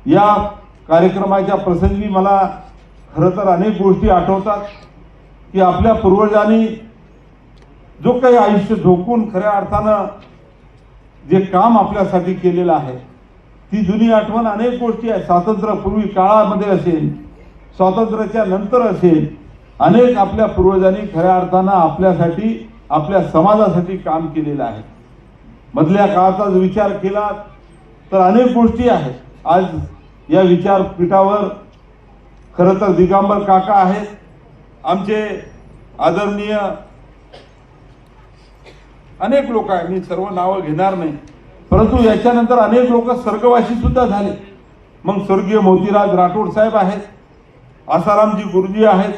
या कार्यक्रमाच्या प्रसंगी मला खरं तर अनेक गोष्टी आठवतात की आपल्या पूर्वजांनी जो काही आयुष्य झोकून खऱ्या अर्थानं जे काम आपल्यासाठी केलेलं आहे ती जुनी आठवण अनेक गोष्टी आहेत. स्वातंत्र्यपूर्वी काळामध्ये असेल, स्वातंत्र्याच्या नंतर असेल, अनेक आपल्या पूर्वजांनी खऱ्या अर्थानं आपल्यासाठी, आपल्या समाजासाठी काम केलेलं आहे. मधल्या काळाचा विचार केला तर अनेक गोष्टी आहेत. आज या विचारपीठावर खरं तर दिगंबर काका आहेत, आमचे आदरणीय अनेक लोक आहेत, मी सर्व नावं घेणार नाही, परंतु याच्यानंतर अनेक लोक स्वर्गवासी सुद्धा झाले. मग स्वर्गीय मोतीराज राठोड साहेब आहेत, आसारामजी गुरुजी आहेत,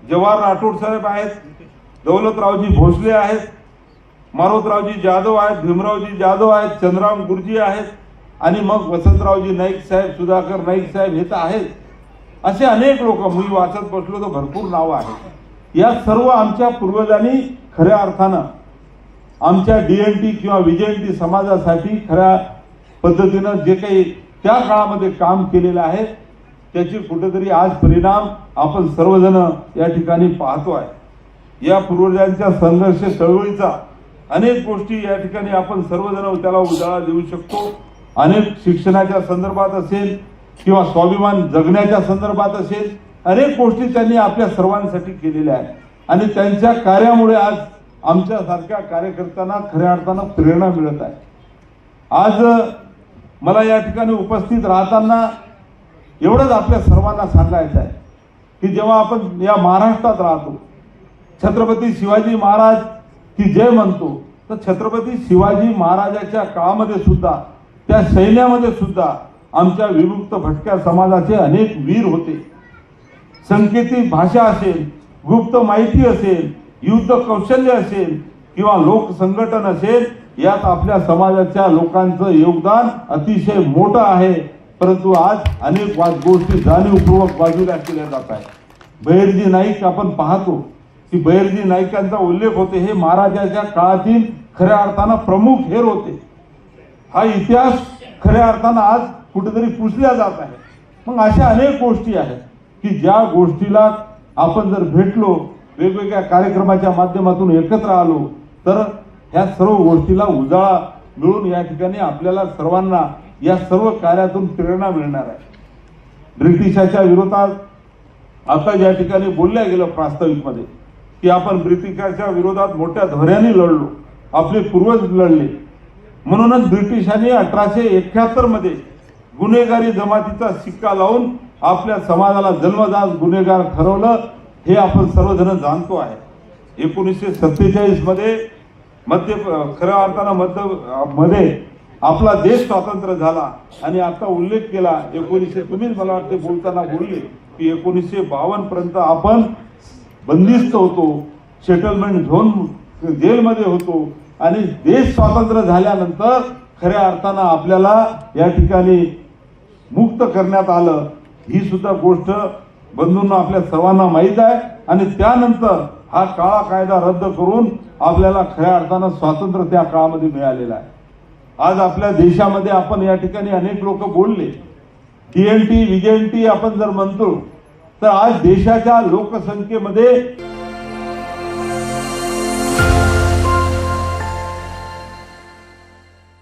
जवाहर राठोड साहेब आहेत, दौलतरावजी भोसले आहेत, मारोतरावजी जाधव आहेत, भीमरावजी जाधव आहेत, चंद्रराम गुरुजी आहेत, आणि मग वसंतरावजी नाईक साहेब, सुधाकर नाईक साहेब हे तर आहेत. असे अनेक लोक मी वाचत बसलो तर भरपूर नावं आहेत. या सर्व आमच्या पूर्वजांनी खऱ्या अर्थानं आमच्या DNT किंवा VJNT समाजासाठी खऱ्या पद्धतीनं जे काही त्या काळामध्ये काम केलेलं आहे त्याची कुठेतरी आज परिणाम आपण सर्वजण या ठिकाणी पाहतो आहे. या पूर्वजांच्या संघर्ष चळवळीचा अनेक गोष्टी या ठिकाणी आपण सर्वजण त्याला उजाळा देऊ शकतो. अनेक शिक्षणाच्या संदर्भात असेल किंवा स्वाभिमान जगण्याच्या संदर्भात असेल, अनेक गोष्टी त्यांनी आपल्या सर्वांसाठी केलेल्या आहेत आणि त्यांच्या कार्यामुळे आज आमच्यासारख्या कार्यकर्त्यांना खऱ्या अर्थानं प्रेरणा मिळत आहे. आज मला या ठिकाणी उपस्थित राहताना एवढंच आपल्या सर्वांना सांगायचं आहे की जेव्हा आपण या महाराष्ट्रात राहतो, छत्रपती शिवाजी महाराज की जय म्हणतो, तर छत्रपती शिवाजी महाराजाच्या काळामध्ये सुद्धा त्या सैन्यामध्ये सुद्धा आमच्या विमुक्त भटक्या समाजाचे अनेक वीर होते. संकेती भाषा असेल, गुप्त माहिती असेल, युद्ध कौशल्य असेल किंवा लोक संघटन असेल, यात आपल्या समाजाच्या लोकांचं योगदान अतिशय मोठं आहे. परंतु आज अनेक गोष्टी जाणीवपूर्वक बाजूला केल्या जात आहेत. बहिर्जी नाईक आपण पाहतो की बहिर्जी नाईकांचा उल्लेख होते, हे महाराजाच्या काळातील खऱ्या अर्थानं प्रमुख हेर होते. हा इतिहास खऱ्या अर्थानं आज कुठेतरी पुसल्या जात आहे. मग अशा अनेक गोष्टी आहेत की ज्या गोष्टीला आपण जर भेटलो, वेगवेगळ्या कार्यक्रमाच्या माध्यमातून एकत्र आलो तर ह्या सर्व गोष्टीला उजाळा मिळून या ठिकाणी आपल्याला सर्वांना या सर्व कार्यातून प्रेरणा मिळणार आहे. ब्रिटिशाच्या विरोधात आता या ठिकाणी बोलल्या गेलं प्रास्ताविकमध्ये की आपण ब्रिटिशाच्या विरोधात मोठ्या धैर्याने लढलो, आपले पूर्वज लढले. म्हणूनच ब्रिटिशांनी 1871 मध्ये गुन्हेगारी जमातीचा सिक्का लावून आपल्या समाजाला जन्मजात गुन्हेगार ठरवलं, हे आपण सर्वजण जाणतो आहे. 1947 मध्ये खऱ्या अर्थानं मध्ये आपला देश स्वातंत्र्य झाला आणि आता उल्लेख केला 1900, तुम्हीच मला वाटते बोलताना बोलले की 1952 पर्यंत आपण बंदिस्त होतो, सेटलमेंट झोन जेलमध्ये होतो आणि देश स्वातंत्र्य झाल्यानंतर खऱ्या अर्थानं आपल्याला या ठिकाणी मुक्त करण्यात आलं. ही सुद्धा गोष्ट बंधूंना आपल्या सर्वांना माहीत आहे आणि त्यानंतर हा काळा कायदा रद्द करून आपल्याला खऱ्या अर्थानं स्वातंत्र्य त्या काळामध्ये मिळालेलं आहे. आज आपल्या देशामध्ये आपण या ठिकाणी अनेक लोक बोलले DNT VJNT आपण जर म्हणतो तर आज देशाच्या लोकसंख्येमध्ये